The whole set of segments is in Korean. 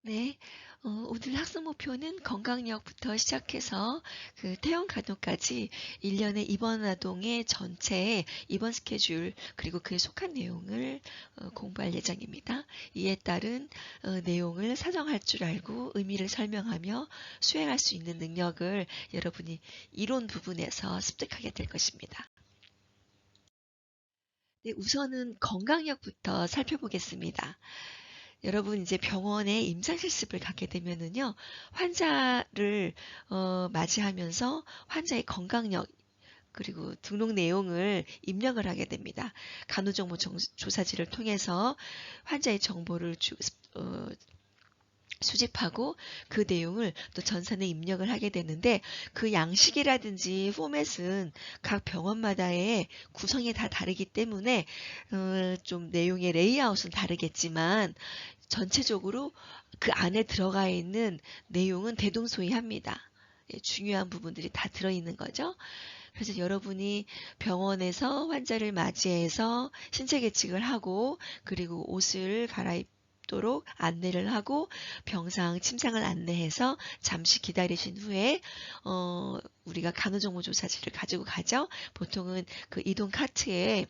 네, 오늘 학습 목표는 건강력부터 시작해서 그 퇴원 간호까지 1년의 입원 아동의 전체 입원 스케줄 그리고 그에 속한 내용을 공부할 예정입니다. 이에 따른 내용을 사정할 줄 알고 의미를 설명하며 수행할 수 있는 능력을 여러분이 이론 부분에서 습득하게 될 것입니다. 네, 우선은 건강력부터 살펴보겠습니다. 여러분 이제 병원에 임상 실습을 갖게 되면은요, 환자를 맞이하면서 환자의 건강력 그리고 등록 내용을 입력을 하게 됩니다. 간호정보 조사지를 통해서 환자의 정보를 수집하고 그 내용을 또 전산에 입력을 하게 되는데 그 양식이라든지 포맷은 각 병원마다의 구성이 다 다르기 때문에 좀 내용의 레이아웃은 다르겠지만 전체적으로 그 안에 들어가 있는 내용은 대동소이합니다. 예, 중요한 부분들이 다 들어있는 거죠. 그래서 여러분이 병원에서 환자를 맞이해서 신체 계측을 하고 그리고 옷을 갈아입도록 안내를 하고 병상 침상을 안내해서 잠시 기다리신 후에 우리가 간호정보조사지를 가지고 가죠. 보통은 그 이동 카트에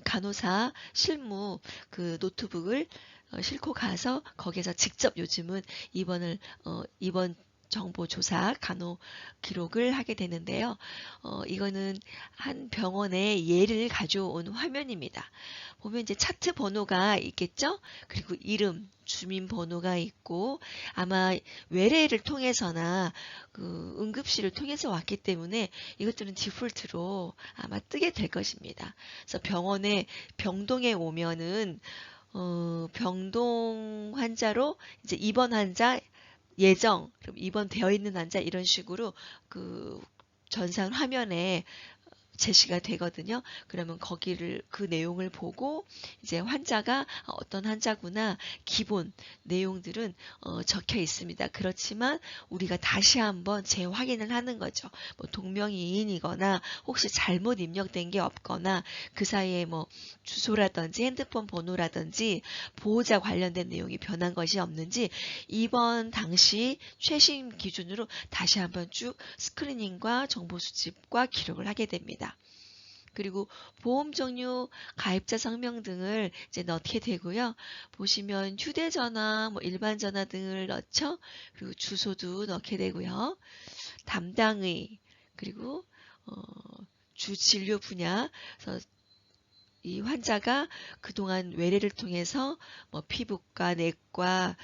간호사 실무 그 노트북을 싣고 가서 거기서 직접 요즘은 입원 정보 조사 간호 기록을 하게 되는데요. 이거는 한 병원의 예를 가져온 화면입니다. 보면 이제 차트 번호가 있겠죠? 그리고 이름, 주민번호가 있고 아마 외래를 통해서나 그 응급실을 통해서 왔기 때문에 이것들은 디폴트로 아마 뜨게 될 것입니다. 그래서 병동에 오면은 병동 환자로 이제 입원 환자 예정, 그럼 입원되어 있는 환자 이런 식으로 그 전산 화면에 제시가 되거든요. 그러면 거기를 그 내용을 보고 이제 환자가 어떤 환자구나 기본 내용들은 적혀 있습니다. 그렇지만 우리가 다시 한번 재확인을 하는 거죠. 뭐 동명이인이거나 혹시 잘못 입력된 게 없거나 그 사이에 뭐 주소라든지 핸드폰 번호라든지 보호자 관련된 내용이 변한 것이 없는지 입원 당시 최신 기준으로 다시 한번 쭉 스크리닝과 정보 수집과 기록을 하게 됩니다. 그리고 보험 종류, 가입자 성명 등을 이제 넣게 되고요. 보시면 휴대전화, 뭐 일반 전화 등을 넣죠. 그리고 주소도 넣게 되고요. 담당의, 그리고 어, 주 진료 분야, 그래서 이 환자가 그동안 외래를 통해서 뭐 피부과, 내과,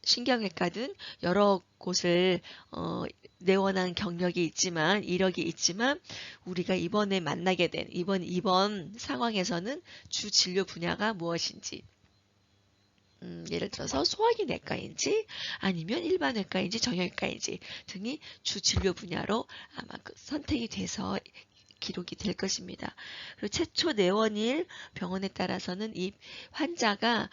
신경외과 등 여러 곳을 내원한 경력이 있지만 이력이 있지만 우리가 이번에 만나게 된 이번 상황에서는 주 진료 분야가 무엇인지 예를 들어서 소화기 내과인지 아니면 일반외과인지 정형외과인지 등이 주 진료 분야로 아마 그 선택이 돼서 기록이 될 것입니다. 그리고 최초 내원일 병원에 따라서는 이 환자가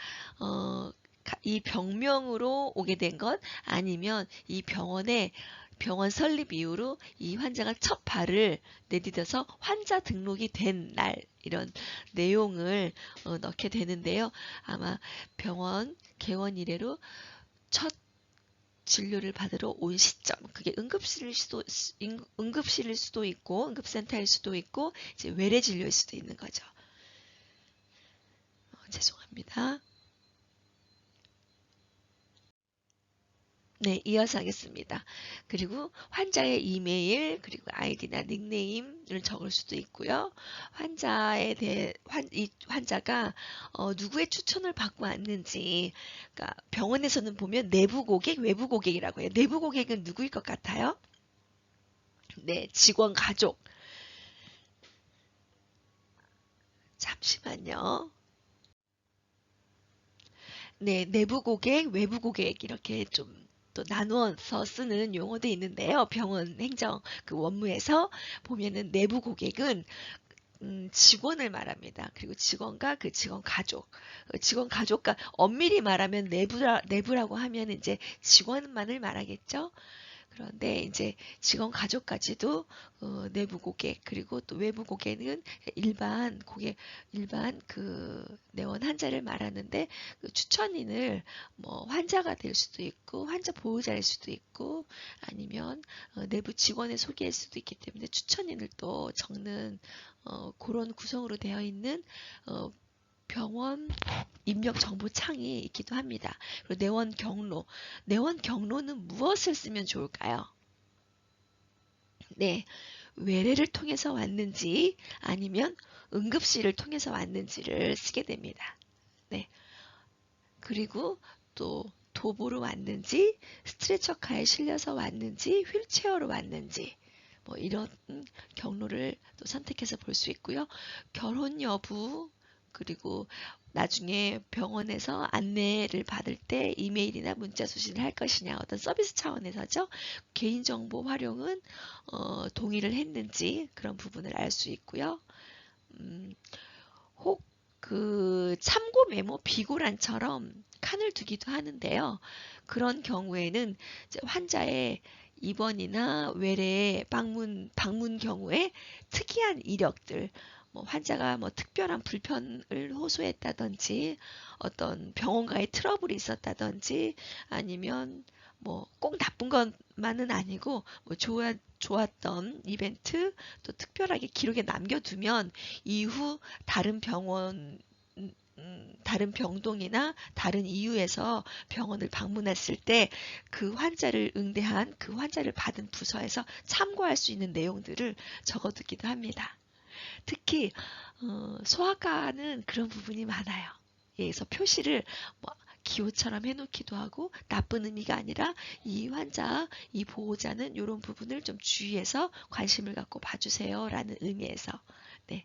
이 병명으로 오게 된 것 아니면 이 병원 설립 이후로 이 환자가 첫 발을 내디뎌서 환자 등록이 된 날 이런 내용을 넣게 되는데요. 아마 병원 개원 이래로 첫 진료를 받으러 온 시점, 그게 응급실일 수도 있고, 응급센터일 수도 있고, 이제 외래 진료일 수도 있는 거죠. 죄송합니다. 네, 이어서 하겠습니다. 그리고 환자의 이메일, 그리고 아이디나 닉네임을 적을 수도 있고요. 환자에 대해, 이 환자가 누구의 추천을 받고 왔는지, 그러니까 병원에서는 보면 내부 고객, 외부 고객이라고 해요. 내부 고객은 누구일 것 같아요? 네, 직원 가족. 잠시만요. 네, 내부 고객, 외부 고객 이렇게 좀 또 나누어서 쓰는 용어도 있는데요. 병원 행정 그 원무에서 보면은 내부 고객은 직원을 말합니다. 그리고 직원과 그 직원 가족, 직원 가족과 엄밀히 말하면 내부라고 하면 이제 직원만을 말하겠죠. 그런데 이제 직원 가족까지도 내부 고객 그리고 또 외부 고객은 일반 그 내원 환자를 말하는데 그 추천인을 뭐 환자가 될 수도 있고 환자 보호자일 수도 있고 아니면 내부 직원의 소개일 수도 있기 때문에 추천인을 또 적는 그런 구성으로 되어 있는 병원 입력 정보 창이 있기도 합니다. 그리고 내원 경로. 내원 경로는 무엇을 쓰면 좋을까요? 네. 외래를 통해서 왔는지 아니면 응급실을 통해서 왔는지를 쓰게 됩니다. 네. 그리고 또 도보로 왔는지 스트레처카에 실려서 왔는지 휠체어로 왔는지 뭐 이런 경로를 또 선택해서 볼 수 있고요. 결혼 여부 그리고 나중에 병원에서 안내를 받을 때 이메일이나 문자 수신을 할 것이냐 어떤 서비스 차원에서죠. 개인정보 활용은 동의를 했는지 그런 부분을 알 수 있고요. 혹 그 참고 메모 비고란처럼 칸을 두기도 하는데요. 그런 경우에는 이제 환자의 입원이나 외래 방문 경우에 특이한 이력들, 뭐 환자가 뭐 특별한 불편을 호소했다든지, 어떤 병원과의 트러블이 있었다든지, 아니면 뭐 꼭 나쁜 것만은 아니고 뭐 좋았던 이벤트 또 특별하게 기록에 남겨두면 이후 다른 병원 다른 병동이나 다른 이유에서 병원을 방문했을 때 그 환자를 응대한 그 환자를 받은 부서에서 참고할 수 있는 내용들을 적어두기도 합니다. 특히 소아과는 그런 부분이 많아요. 그래서 표시를 뭐 기호처럼 해놓기도 하고 나쁜 의미가 아니라 이 환자, 이 보호자는 이런 부분을 좀 주의해서 관심을 갖고 봐주세요 라는 의미에서 네.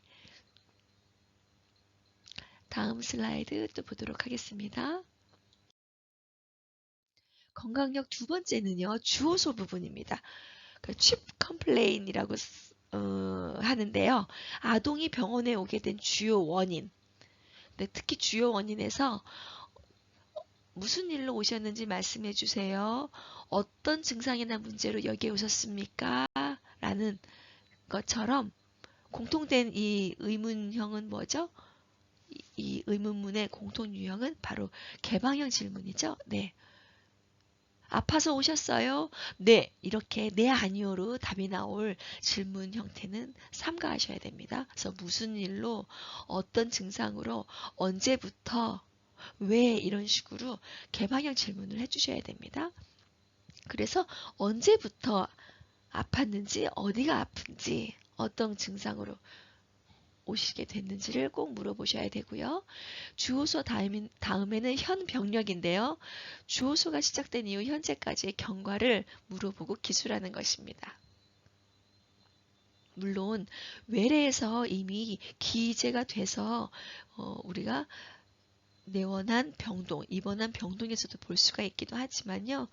다음 슬라이드 또 보도록 하겠습니다. 건강력 두 번째는요. 주호소 부분입니다. 칩 컴플레인이라고 하는데요. 아동이 병원에 오게 된 주요 원인 네, 특히 주요 원인에서 무슨 일로 오셨는지 말씀해 주세요. 어떤 증상이나 문제로 여기에 오셨습니까? 라는 것처럼 공통된 이 의문형은 뭐죠? 이 의문문의 공통 유형은 바로 개방형 질문이죠. 네. 아파서 오셨어요? 네. 이렇게 네 아니오로 답이 나올 질문 형태는 삼가하셔야 됩니다. 그래서 무슨 일로 어떤 증상으로 언제부터 왜 이런 식으로 개방형 질문을 해주셔야 됩니다. 그래서 언제부터 아팠는지 어디가 아픈지 어떤 증상으로 오시게 됐는지를 꼭 물어보셔야 되고요. 주호소 다음에는 현 병력인데요. 주호소가 시작된 이후 현재까지의 경과를 물어보고 기술하는 것입니다. 물론 외래에서 이미 기재가 돼서 우리가 내원한 병동, 입원한 병동에서도 볼 수가 있기도 하지만요.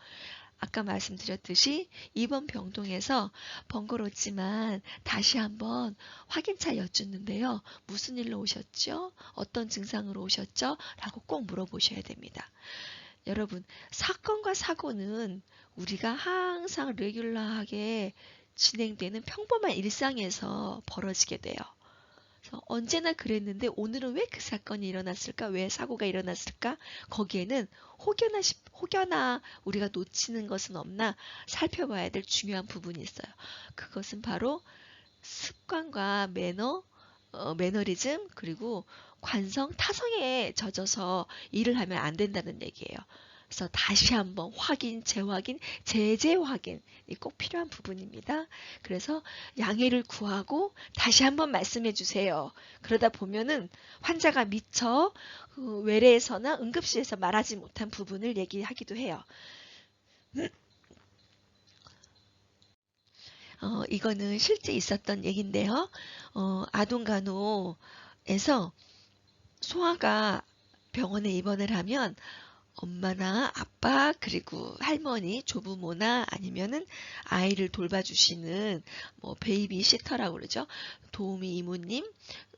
아까 말씀드렸듯이 입원 병동에서 번거롭지만 다시 한번 확인차 여쭙는데요. 무슨 일로 오셨죠? 어떤 증상으로 오셨죠? 라고 꼭 물어보셔야 됩니다. 여러분, 사건과 사고는 우리가 항상 레귤러하게 진행되는 평범한 일상에서 벌어지게 돼요. 언제나 그랬는데 오늘은 왜 그 사건이 일어났을까? 왜 사고가 일어났을까? 거기에는 혹여나 우리가 놓치는 것은 없나 살펴봐야 될 중요한 부분이 있어요. 그것은 바로 습관과 매너리즘 그리고 관성, 타성에 젖어서 일을 하면 안 된다는 얘기예요. 그래서 다시 한번 확인, 재확인, 재확인이 꼭 필요한 부분입니다. 그래서 양해를 구하고 다시 한번 말씀해 주세요. 그러다 보면은 환자가 미처 외래에서나 응급실에서 말하지 못한 부분을 얘기하기도 해요. 이거는 실제 있었던 얘기인데요. 아동간호에서 소아가 병원에 입원을 하면 엄마나 아빠 그리고 할머니, 조부모나 아니면은 아이를 돌봐주시는 뭐 베이비 시터라고 그러죠. 도우미 이모님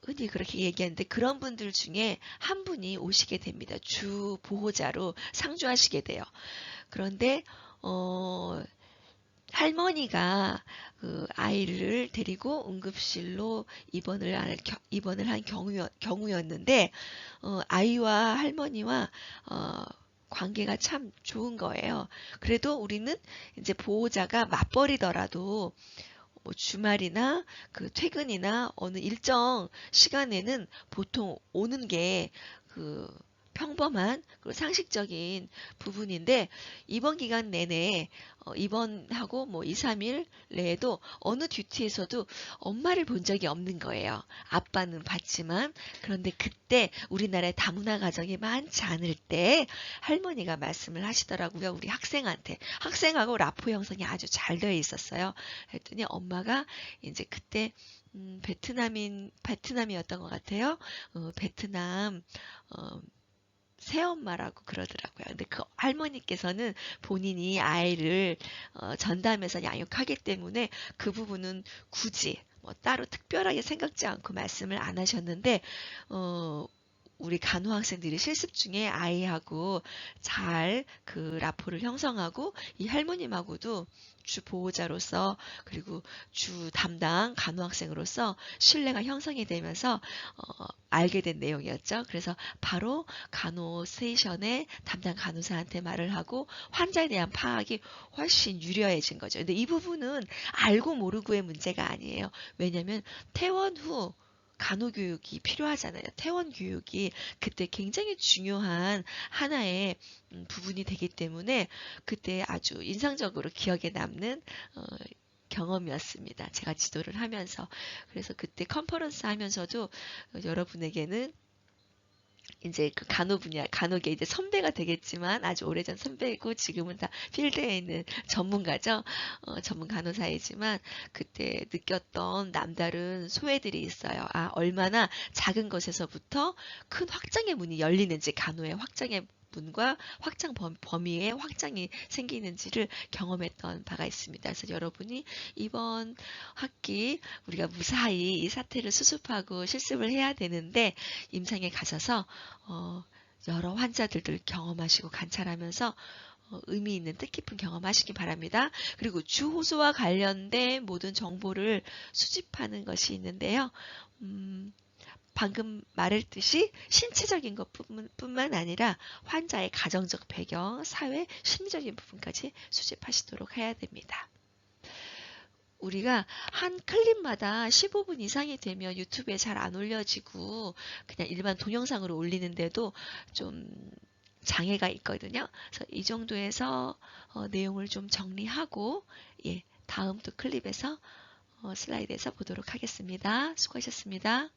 흔히 그렇게 얘기하는데 그런 분들 중에 한 분이 오시게 됩니다. 주 보호자로 상주하시게 돼요. 그런데 할머니가 그 아이를 데리고 응급실로 입원을 한 경우였는데, 아이와 할머니와 관계가 참 좋은 거예요. 그래도 우리는 이제 보호자가 맞벌이더라도 뭐 주말이나 그 퇴근이나 어느 일정 시간에는 보통 오는 게 그 평범한 그리고 상식적인 부분인데, 이번 기간 내내 입원하고 뭐 2, 3일 내에도 어느 듀티에서도 엄마를 본 적이 없는 거예요. 아빠는 봤지만. 그런데 그때 우리나라에 다문화 가정이 많지 않을 때 할머니가 말씀을 하시더라고요. 우리 학생한테. 학생하고 라포 형성이 아주 잘 되어 있었어요. 했더니 엄마가 이제 그때 베트남이었던 것 같아요. 베트남 새엄마라고 그러더라고요. 근데 그 할머니께서는 본인이 아이를 전담해서 양육하기 때문에 그 부분은 굳이 뭐 따로 특별하게 생각지 않고 말씀을 안 하셨는데, 우리 간호학생들이 실습 중에 아이하고 잘 그 라포를 형성하고 이 할머님하고도 주 보호자로서 그리고 주 담당 간호학생으로서 신뢰가 형성이 되면서 알게 된 내용이었죠. 그래서 바로 간호 스테이션에 담당 간호사한테 말을 하고 환자에 대한 파악이 훨씬 유려해진 거죠. 근데 이 부분은 알고 모르고의 문제가 아니에요. 왜냐하면 퇴원 후 간호교육이 필요하잖아요. 퇴원 교육이 그때 굉장히 중요한 하나의 부분이 되기 때문에 그때 아주 인상적으로 기억에 남는 경험이었습니다. 제가 지도를 하면서. 그래서 그때 컨퍼런스 하면서도 여러분에게는 이제 그 간호계 이제 선배가 되겠지만 아주 오래전 선배이고 지금은 다 필드에 있는 전문가죠. 전문 간호사이지만 그때 느꼈던 남다른 소회들이 있어요. 아, 얼마나 작은 것에서부터 큰 확장의 문이 열리는지, 간호의 확장의 문과 확장 범위의 확장이 생기는지를 경험했던 바가 있습니다. 그래서 여러분이 이번 학기 우리가 무사히 이 사태를 수습하고 실습을 해야 되는데 임상에 가셔서 여러 환자들을 경험하시고 관찰하면서 의미 있는 뜻깊은 경험하시기 바랍니다. 그리고 주호소와 관련된 모든 정보를 수집하는 것이 있는데요. 방금 말했듯이 신체적인 것뿐만 아니라 환자의 가정적 배경, 사회, 심리적인 부분까지 수집하시도록 해야 됩니다. 우리가 한 클립마다 15분 이상이 되면 유튜브에 잘 안 올려지고 그냥 일반 동영상으로 올리는데도 좀 장애가 있거든요. 그래서 이 정도에서 내용을 좀 정리하고, 예, 다음 또 클립에서 슬라이드에서 보도록 하겠습니다. 수고하셨습니다.